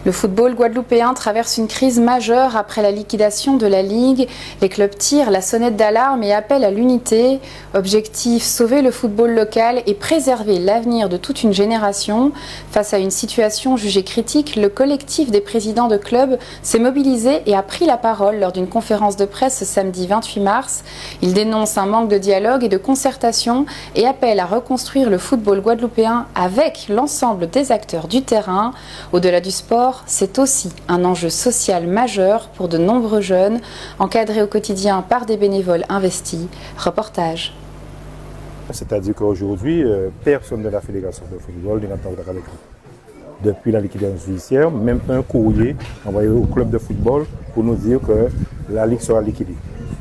Le football guadeloupéen traverse une crise majeure après la liquidation de la Ligue. Les clubs tirent la sonnette d'alarme et appellent à l'unité. Objectif, sauver le football local et préserver l'avenir de toute une génération. Face à une situation jugée critique, le collectif des présidents de clubs s'est mobilisé et a pris la parole lors d'une conférence de presse ce samedi 28 mars. Il dénonce un manque de dialogue et de concertation et appelle à reconstruire le football guadeloupéen avec l'ensemble des acteurs du terrain. Au-delà du sport, c'est aussi un enjeu social majeur pour de nombreux jeunes, encadrés au quotidien par des bénévoles investis. Reportage. C'est-à-dire qu'aujourd'hui, personne de la Fédération de football n'est en contact avec nous. Depuis la liquidation judiciaire, même un courrier envoyé au club de football pour nous dire que la Ligue sera liquidée.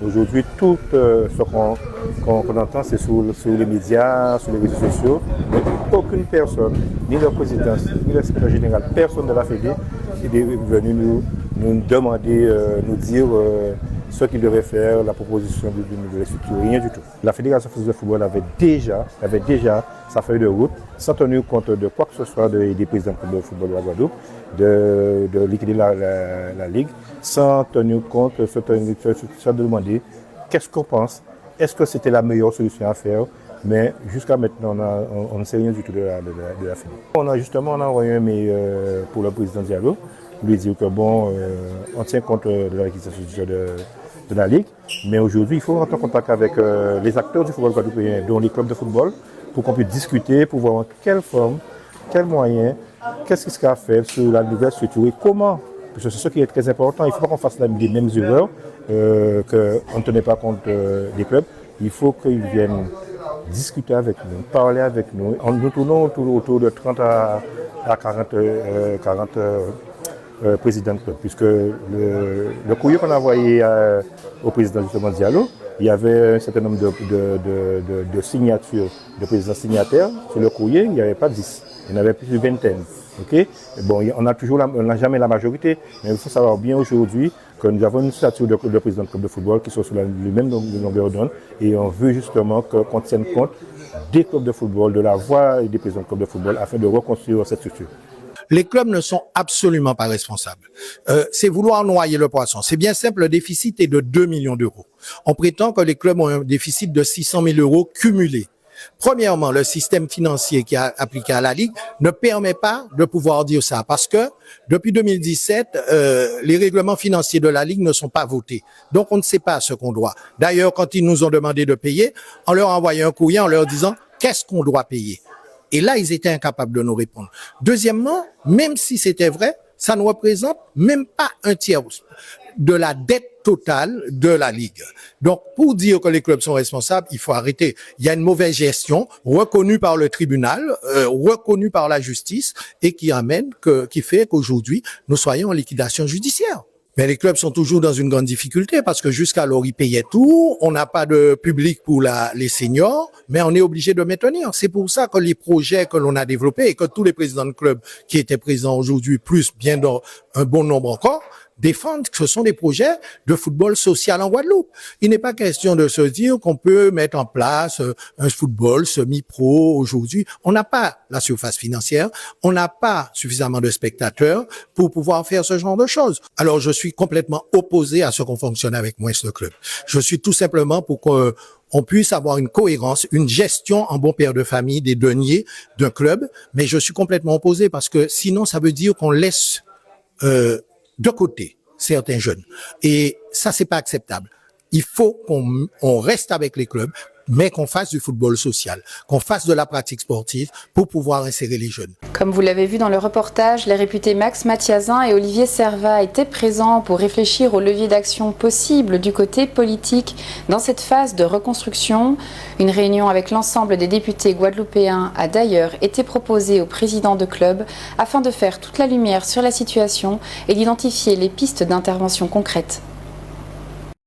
Aujourd'hui, tout ce qu'on entend, c'est sur les médias, sur les réseaux sociaux. Mais aucune personne, ni le président, ni le secrétaire général, personne de la Fédé est venu nous demander, nous dire ce qu'il devait faire, la proposition d'une nouvelle structure, rien du tout. La Fédération française de football avait déjà sa feuille de route, sans tenir compte de quoi que ce soit des présidents de football de la Guadeloupe, de liquider la Ligue, sans tenir compte, sans demander qu'est-ce qu'on pense, est-ce que c'était la meilleure solution à faire, mais jusqu'à maintenant, on ne sait rien du tout de la Fédé. On a envoyé un mail pour le président Diallo, pour lui dire que on tient compte de la liquidation de la Ligue, mais aujourd'hui, il faut rentrer en contact avec les acteurs du football guadeloupéen, dont les clubs de football, pour qu'on puisse discuter, pour voir quelle forme, quels moyens, qu'est-ce qui sera fait sur la nouvelle structure et comment. Parce que c'est ce qui est très important. Il ne faut pas qu'on fasse les mêmes erreurs, qu'on ne tenait pas compte des clubs. Il faut qu'ils viennent discuter avec nous, parler avec nous. Nous tournons autour de 30 à 40 présidents de club, puisque le courrier qu'on a envoyé au président justement Diallo, il y avait un certain nombre de signatures, de présidents signataires sur le courrier, il n'y avait pas 10, il y en avait plus d'une vingtaine. Okay? On n'a jamais la majorité, mais il faut savoir bien aujourd'hui que nous avons une statue de président de club de football qui sont sur le même longueur d'onde et on veut justement qu'on tienne compte des clubs de football, de la voix des présidents de club de football afin de reconstruire cette structure. Les clubs ne sont absolument pas responsables. C'est vouloir noyer le poisson. C'est bien simple, le déficit est de 2 millions d'euros. On prétend que les clubs ont un déficit de 600 000 euros cumulés. Premièrement, le système financier qui est appliqué à la Ligue ne permet pas de pouvoir dire ça parce que depuis 2017, les règlements financiers de la Ligue ne sont pas votés. Donc, on ne sait pas ce qu'on doit. D'ailleurs, quand ils nous ont demandé de payer, on leur a envoyé un courrier en leur disant qu'est-ce qu'on doit payer. Et là, ils étaient incapables de nous répondre. Deuxièmement, même si c'était vrai, ça ne représente même pas un tiers de la dette totale de la Ligue. Donc, pour dire que les clubs sont responsables, il faut arrêter. Il y a une mauvaise gestion reconnue par le tribunal, reconnue par la justice et qui fait qu'aujourd'hui, nous soyons en liquidation judiciaire. Mais les clubs sont toujours dans une grande difficulté parce que jusqu'alors, ils payaient tout, on n'a pas de public pour les seniors, mais on est obligé de maintenir. C'est pour ça que les projets que l'on a développés et que tous les présidents de clubs qui étaient présents aujourd'hui, plus bien dans un bon nombre encore, défendent que ce sont des projets de football social en Guadeloupe. Il n'est pas question de se dire qu'on peut mettre en place un football semi-pro aujourd'hui. On n'a pas la surface financière, on n'a pas suffisamment de spectateurs pour pouvoir faire ce genre de choses. Alors je suis complètement opposé à ce qu'on fonctionne avec moins de clubs. Je suis tout simplement pour qu'on puisse avoir une cohérence, une gestion en bon père de famille des deniers d'un club, mais je suis complètement opposé parce que sinon ça veut dire qu'on laisse de côté certains jeunes. Et ça, c'est pas acceptable. Il faut qu'on reste avec les clubs, mais qu'on fasse du football social, qu'on fasse de la pratique sportive pour pouvoir insérer les jeunes. Comme vous l'avez vu dans le reportage, les réputés Max Mathiazin et Olivier Servat étaient présents pour réfléchir aux leviers d'action possibles du côté politique dans cette phase de reconstruction. Une réunion avec l'ensemble des députés guadeloupéens a d'ailleurs été proposée au président de club afin de faire toute la lumière sur la situation et d'identifier les pistes d'intervention concrètes.